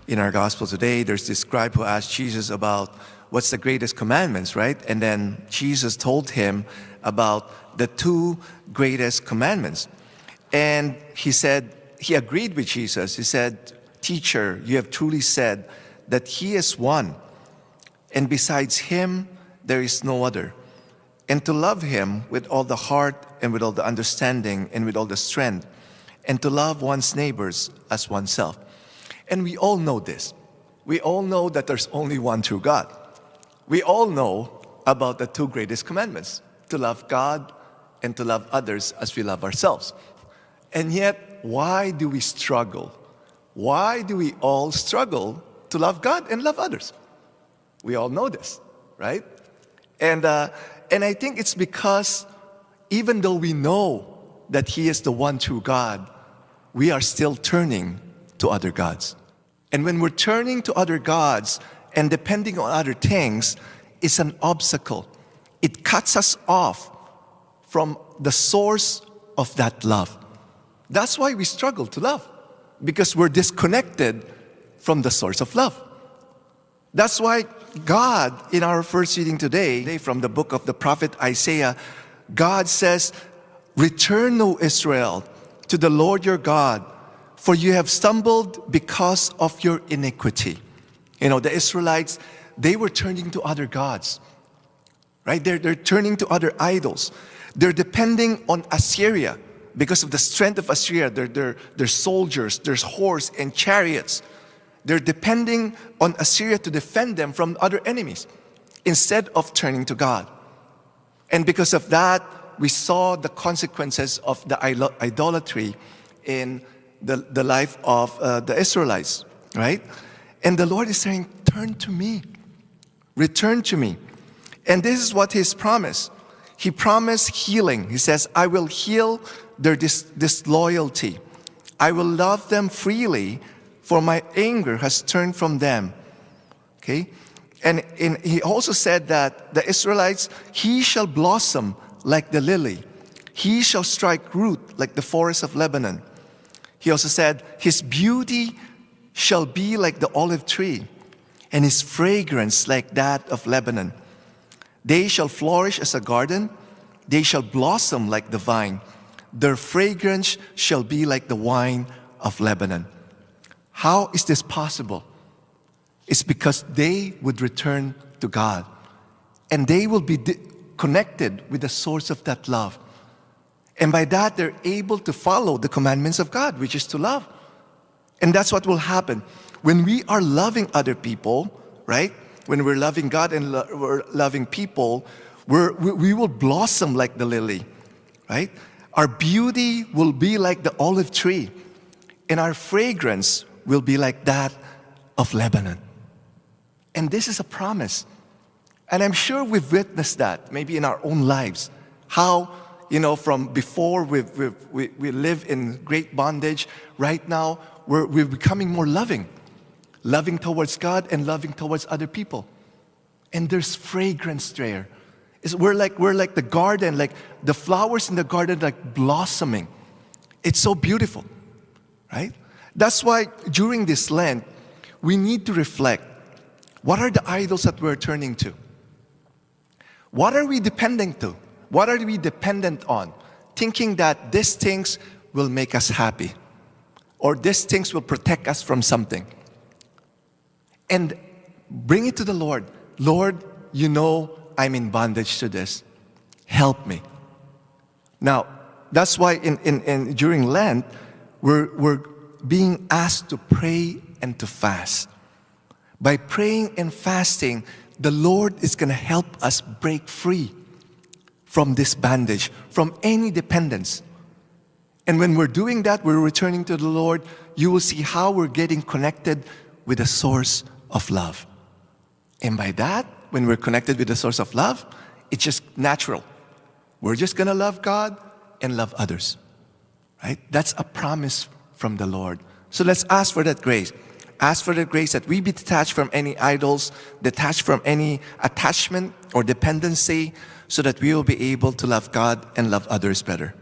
in our gospel today, there's this scribe who asked Jesus about what's the greatest commandments, right? And then Jesus told him about the two greatest commandments. And he agreed with Jesus. He said, "Teacher, you have truly said that he is one, and besides him, there is no other. And to love him with all the heart and with all the understanding and with all the strength, and to love one's neighbors as oneself." And we all know this. We all know that there's only one true God. We all know about the two greatest commandments, to love God and to love others as we love ourselves. And yet, why do we struggle? Why do we all struggle to love God and love others? We all know this, right? And I think it's because even though we know that He is the one true God, we are still turning to other gods. And when we're turning to other gods and depending on other things, it's an obstacle. It cuts us off from the source of that love. That's why we struggle to love, because we're disconnected from the source of love. That's why God, in our first reading today, from the book of the prophet Isaiah, God says, "Return, O Israel, to the Lord your God, for you have stumbled because of your iniquity." You know, the Israelites, they were turning to other gods, right? They're turning to other idols. They're depending on Assyria because of the strength of Assyria. Their soldiers, their horse and chariots. They're depending on Assyria to defend them from other enemies instead of turning to God. And because of that, we saw the consequences of the idolatry in the life of the Israelites, right? And the Lord is saying, turn to me, return to me. And this is what He's promised. He promised healing. He says, "I will heal their disloyalty. I will love them freely, for my anger has turned from them." Okay? And He also said that the Israelites, "He shall blossom like the lily. He shall strike root like the forest of Lebanon." He also said, "His beauty shall be like the olive tree, and his fragrance like that of Lebanon. They shall flourish as a garden. They shall blossom like the vine. Their fragrance shall be like the wine of Lebanon." How is this possible? It's because they would return to God, and they will be connected with the source of that love. And by that, they're able to follow the commandments of God, which is to love. And that's what will happen. When we are loving other people, right? When we're loving God and we're loving people, we will blossom like the lily, right? Our beauty will be like the olive tree, and our fragrance will be like that of Lebanon. And this is a promise. And I'm sure we've witnessed that, maybe in our own lives. How, you know, from before we live in great bondage, right now we're becoming more loving towards God and loving towards other people. And there's fragrance there. We're like the garden, like the flowers in the garden, like blossoming. It's so beautiful, right? That's why during this Lent, we need to reflect. What are the idols that we're turning to? What are we depending to? What are we dependent on? Thinking that these things will make us happy, or these things will protect us from something. And bring it to the Lord. "Lord, you know I'm in bondage to this. Help me." Now, that's why during Lent, we're being asked to pray and to fast. By praying and fasting, the Lord is going to help us break free from this bondage, from any dependence. And when we're doing that, we're returning to the Lord, you will see how we're getting connected with the source of love. And by that, when we're connected with the source of love, it's just natural. We're just going to love God and love others, right? That's a promise from the Lord. So let's ask for that grace. Ask for the grace that we be detached from any idols, detached from any attachment or dependency, so that we will be able to love God and love others better.